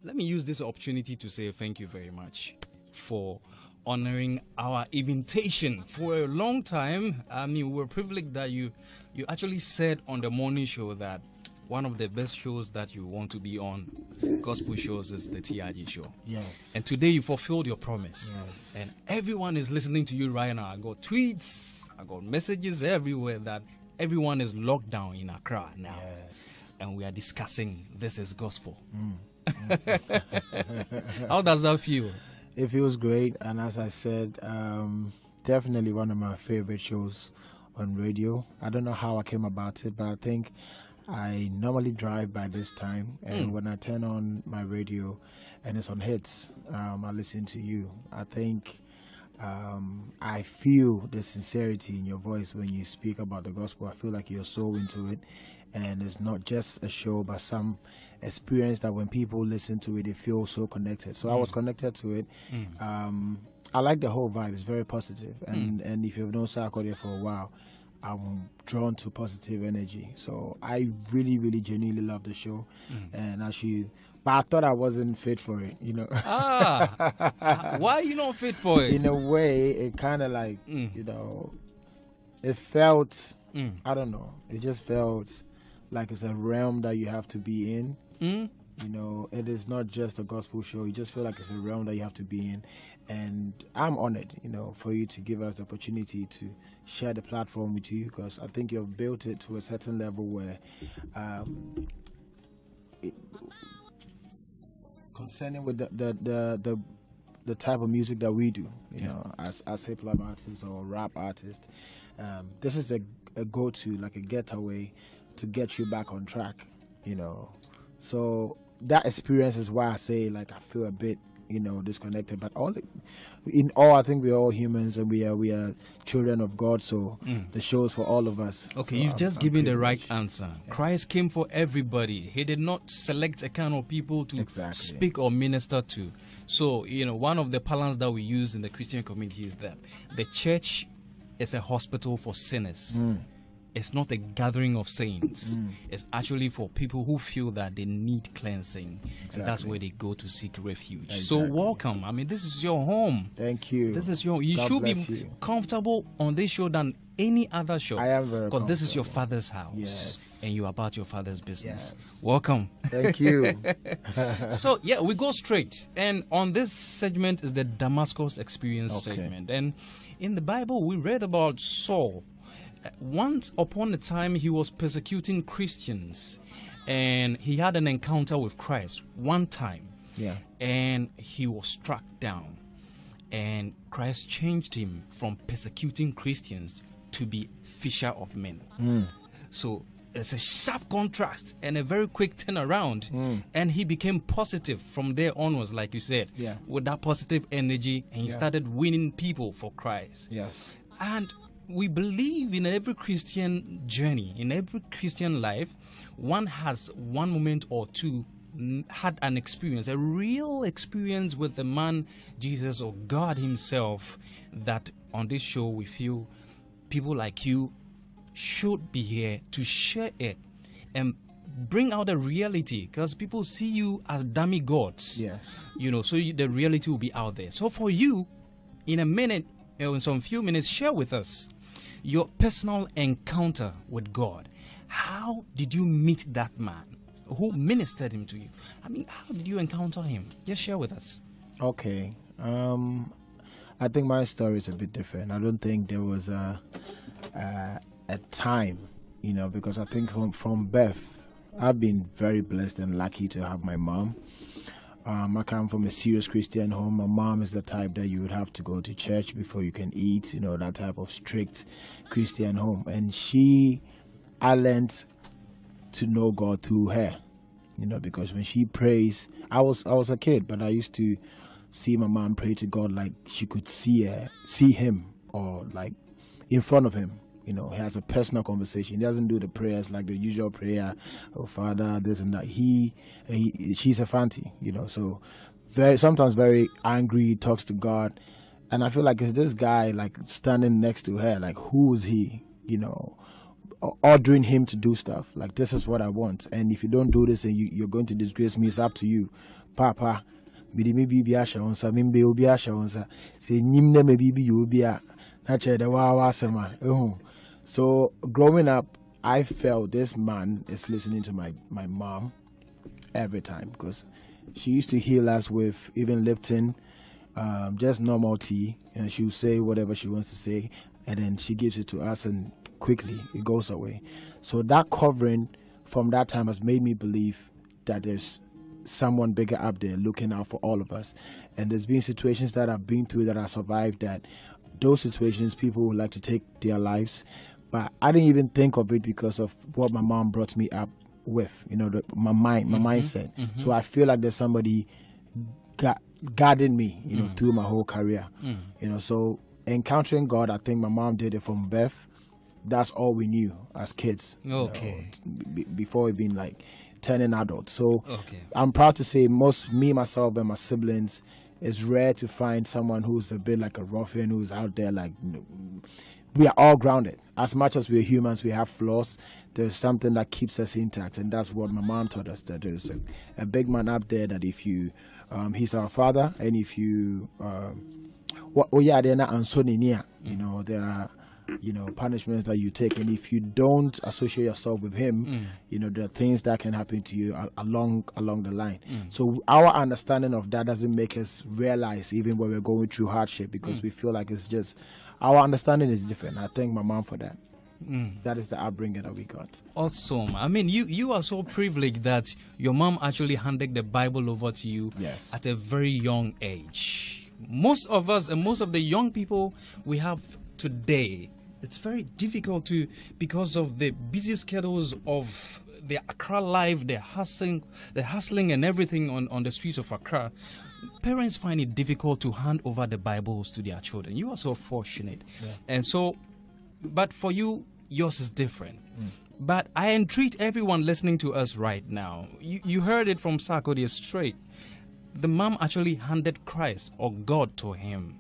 let me use this opportunity to say thank you very much for honoring our invitation. For a long time, I mean, we were privileged that you actually said on the morning show that one of the best shows that you want to be on, gospel shows, is the TRG show. Yes. And today you fulfilled your promise. Yes. And everyone is listening to you right now. I got tweets, I got messages everywhere that everyone is locked down in Accra now. Yes. And we are discussing This is Gospel. How does that feel? It feels great. And as I said, definitely one of my favorite shows on radio. I don't know how I came about it, but I think I normally drive by this time, and when I turn on my radio and it's on hits, I listen to you. I think I feel the sincerity in your voice when you speak about the gospel. I feel like you're so into it, and it's not just a show, but some experience that when people listen to it, they feel so connected. So I was connected to it. I like the whole vibe. It's very positive, and if you've known Sarkodie for a while, I'm drawn to positive energy. So I really, really genuinely love the show. And but I thought I wasn't fit for it, you know. Why are you not fit for it? In a way, it kind of like, you know, it felt, I don't know, it just felt like it's a realm that you have to be in. You know, it is not just a gospel show. You just feel like it's a realm that you have to be in. And I'm honored, you know, for you to give us the opportunity to share the platform with you, because I think you've built it to a certain level where concerning with the type of music that we do, you know, as hip-hop artists or rap artists, this is a go-to, like a getaway to get you back on track, you know. So that experience is why I say, like, I feel a bit, you know, disconnected. But in all, I think we're all humans, and we are children of God. So the show is for all of us. Okay, so you've just given the right answer. Yeah. Christ came for everybody. He did not select a kind of people to speak or minister to. So, you know, one of the parlance that we use in the Christian community is that the church is a hospital for sinners. It's not a gathering of saints. It's actually for people who feel that they need cleansing. And that's where they go to seek refuge. So welcome. I mean, this is your home. Thank you. This is your. You God should be you. comfortable on this show than any other show. I am very because this is your father's house. Yes. And you're about your father's business. Yes. Welcome. Thank you. So, yeah, we go straight. And on this segment is the Damascus Experience segment. And in the Bible, we read about Saul. Once upon a time, he was persecuting Christians, and he had an encounter with Christ one time. Yeah. And he was struck down, and Christ changed him from persecuting Christians to be fisher of men. So it's a sharp contrast and a very quick turnaround, and he became positive from there onwards, like you said, with that positive energy, and he started winning people for Christ. Yes. And we believe in every Christian journey, in every Christian life, one has one moment or two had an experience, a real experience with the man Jesus or God himself, that on this show we feel people like you should be here to share it and bring out the reality, because people see you as dummy gods. You know, so the reality will be out there. So for you, in a minute, in some few minutes, share with us your personal encounter with God. How did you meet that man? Who ministered him to you? I mean, how did you encounter him? Just share with us. Okay. I think my story is a bit different. I don't think there was a time, you know, because I think from birth, I've been very blessed and lucky to have my mom. I come from a serious Christian home. My mom is the type that you would have to go to church before you can eat, you know, that type of strict Christian home. And I learned to know God through her, you know, because when she prays, I was a kid, but I used to see my mom pray to God like she could see him, or like in front of him. You know, he has a personal conversation. He doesn't do the prayers like the usual prayer, oh Father, this and that. She's a fancy, you know, so sometimes very angry, talks to God. And I feel like it's this guy like standing next to her, like who is he, you know? ordering him to do stuff. Like, this is what I want, and if you don't do this, and you're going to disgrace me, it's up to you, Papa. So growing up, I felt this man is listening to my mom every time, because she used to heal us with even Lipton, just normal tea, and she would say whatever she wants to say, and then she gives it to us, and quickly it goes away. So that covering from that time has made me believe that there's someone bigger up there looking out for all of us. And there's been situations that I've been through that I survived, that those situations people would like to take their lives, but I didn't even think of it because of what my mom brought me up with, my mindset. So I feel like there's somebody guiding me, through my whole career. So encountering God, I think my mom did it from birth. That's all we knew as kids. Okay. Before we been like turning adults. So I'm proud to say me, myself, and my siblings, it's rare to find someone who's a bit like a ruffian, who's out there like, we are all grounded. As much as we're humans, we have flaws. There's something that keeps us intact, and that's what my mom taught us, that there's a big man up there that if you, he's our father, and if you, they're not ansoninia, there are, punishments that you take, and if you don't associate yourself with him, there are things that can happen to you along the line. So our understanding of that doesn't make us realize even when we're going through hardship, because we feel like it's just, our understanding is different. I thank my mom for that. That is the upbringing that we got. Awesome. I mean, you are so privileged that your mom actually handed the Bible over to you at a very young age. Most of us and most of the young people we have today, it's very difficult because of the busy schedules of the Accra life, the hustling and everything on the streets of Accra. Parents find it difficult to hand over the Bibles to their children. You are so fortunate. And so, but for you, yours is different. But I entreat everyone listening to us right now. You heard it from Sarkodie straight. The mom actually handed Christ or God to him.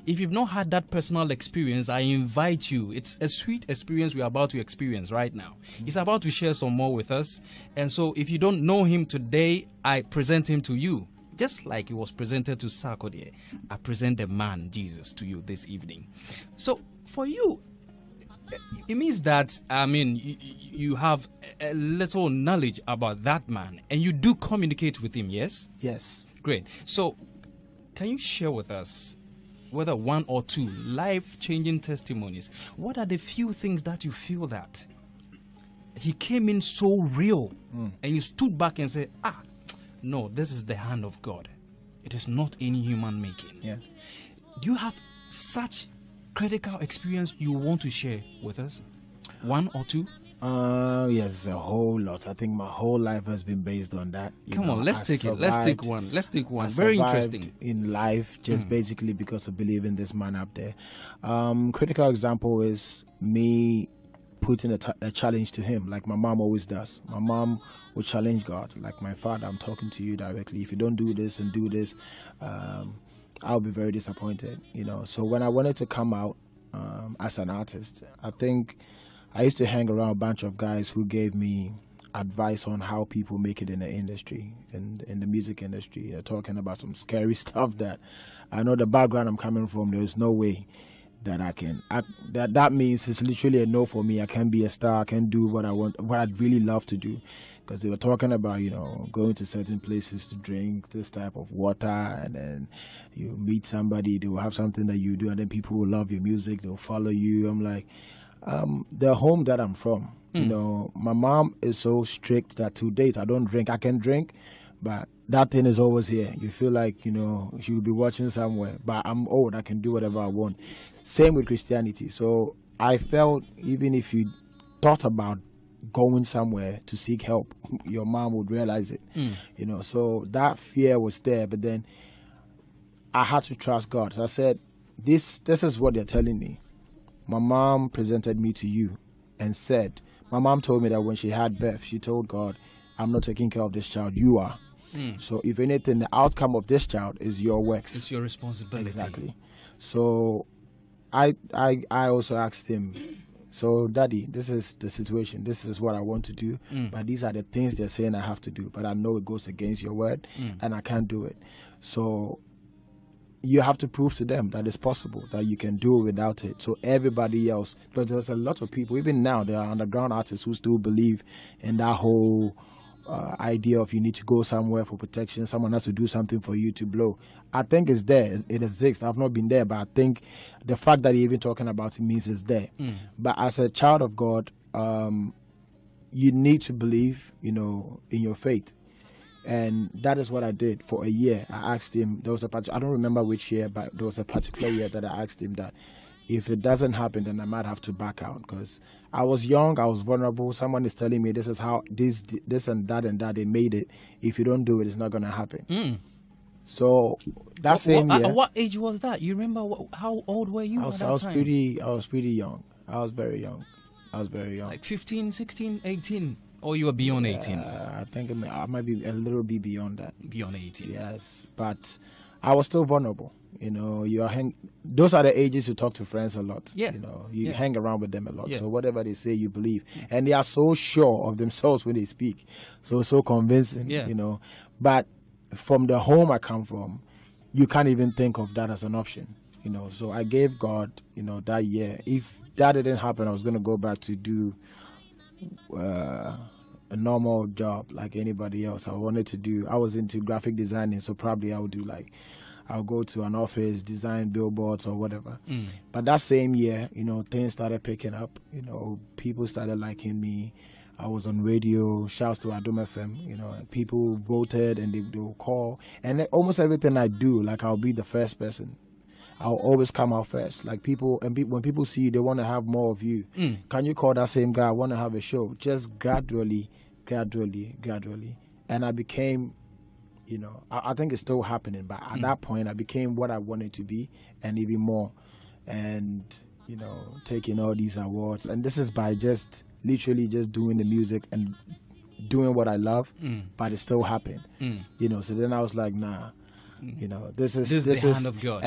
If you've not had that personal experience, I invite you. It's a sweet experience we're about to experience right now. He's about to share some more with us. And so if you don't know him today, I present him to you. Just like he was presented to Sarkodie, I present the man, Jesus, to you this evening. So for you, it means that, I mean, you have a little knowledge about that man, and you do communicate with him, yes? Yes. Great. So can you share with us, whether one or two, life-changing testimonies? What are the few things that you feel that he came in so real, and you stood back and said, no, this is the hand of God. It is not any human making. Yeah. Do you have such critical experience you want to share with us? One or two? Yes, a whole lot. I think my whole life has been based on that. Come on, let's take it. Let's take one. Very interesting. In life, just basically because of believing this man up there. Critical example is me putting a challenge to him, like my mom always does. My mom would challenge God, like my father. I'm talking to you directly. If you don't do this and do this, I'll be very disappointed. So when I wanted to come out as an artist, I think I used to hang around a bunch of guys who gave me advice on how people make it in the industry, in the music industry. They're talking about some scary stuff that I know the background I'm coming from, there is no way that I can. That means it's literally a no for me. I can't be a star. I can't do what I want, what I'd really love to do. Because they were talking about, going to certain places to drink this type of water, and then you meet somebody, they will have something that you do, and then people will love your music, they'll follow you. I'm like, the home that I'm from, my mom is so strict that to date I don't drink. I can drink, but that thing is always here. You feel like, she will be watching somewhere, but I'm old. I can do whatever I want. Same with Christianity. So I felt even if you thought about going somewhere to seek help, your mom would realize it. So that fear was there, but then I had to trust God. So I said, this is what they're telling me. My mom presented me to you and said, my mom told me that when she had birth, she told God, I'm not taking care of this child, you are. So if anything, the outcome of this child is your works. It's your responsibility. Exactly. So I also asked him, So, Daddy, this is the situation. This is what I want to do. But these are the things they're saying I have to do. But I know it goes against your word and I can't do it. So, you have to prove to them that it's possible, that you can do it without it. So everybody else, but there's a lot of people, even now, there are underground artists who still believe in that whole idea of you need to go somewhere for protection. Someone has to do something for you to blow. I think it's there. It exists. I've not been there, but I think the fact that you're even talking about it means it's there. But as a child of God, you need to believe, in your faith. And that is what I did for a year. I asked him, I don't remember which year, but there was a particular year that I asked him that if it doesn't happen, then I might have to back out, because I was young, I was vulnerable. Someone is telling me this is how this and that they made it. If you don't do it, it's not going to happen. So that same year. At what age was that? You remember how old were you at that time? I was pretty young. I was very young. Like 15, 16, 18? Or you were beyond 18? I think I might be a little bit beyond that. Beyond 18? Yes, but I was still vulnerable. Those are the ages you talk to friends a lot. Yeah. You hang around with them a lot. Yeah. So whatever they say, you believe. And they are so sure of themselves when they speak. So convincing, But from the home I come from, you can't even think of that as an option. So I gave God, that year. If that didn't happen, I was going to go back to do a normal job like anybody else. I was into graphic designing, so probably I would do I'll go to an office, design billboards or whatever. But that same year, things started picking up. People started liking me. I was on radio, shouts to Adom FM, people voted and they will call. And almost everything I do, I'll be the first person. I'll always come out first. When people see you, they want to have more of you. Can you call that same guy? I want to have a show. Just gradually. And I became, I think it's still happening, but at that point, I became what I wanted to be and even more. And, taking all these awards. And this is by literally doing the music and doing what I love, but it still happened. So then I was like, nah, this is the hand of God.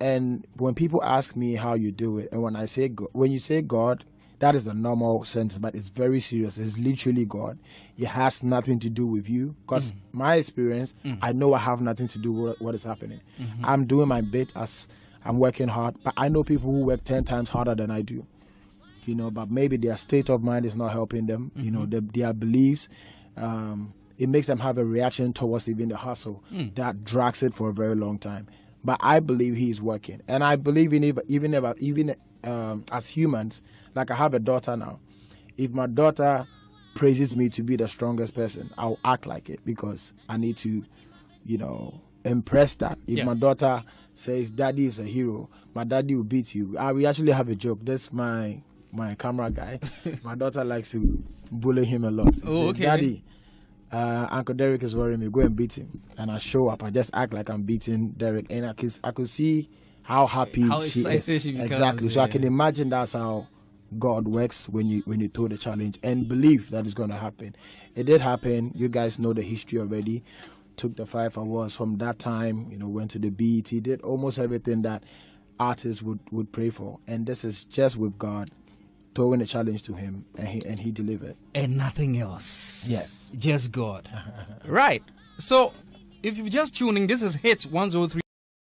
And when people ask me how you do it, and when you say God, that is the normal sense, but it's very serious. It's literally God. It has nothing to do with you, because my experience, I know I have nothing to do with what is happening. I'm doing my bit as I'm working hard, but I know people who work 10 times harder than I do. But maybe their state of mind is not helping them. Their beliefs, it makes them have a reaction towards even the hustle that drags it for a very long time. But I believe he is working, and I believe even as humans. I have a daughter now. If my daughter praises me to be the strongest person, I'll act like it, because I need to, impress that. If my daughter says daddy is a hero, my daddy will beat you. We actually have a joke. That's my camera guy. My daughter likes to bully him a lot. Oh, okay. Daddy, Uncle Derek is worrying me. Go and beat him. And I show up. I just act like I'm beating Derek, and I could see how happy she is. She becomes, exactly. So I can imagine that's how God works when you throw the challenge and believe that it's going to happen. It did happen. You guys know the history already. Took the 5 awards from that time. Went to the BET. Did almost everything that artists would pray for. And this is just with God throwing a challenge to him, and he delivered. And nothing else. Yes. Just God. Right. So if you're just tuning, this is Hits 103.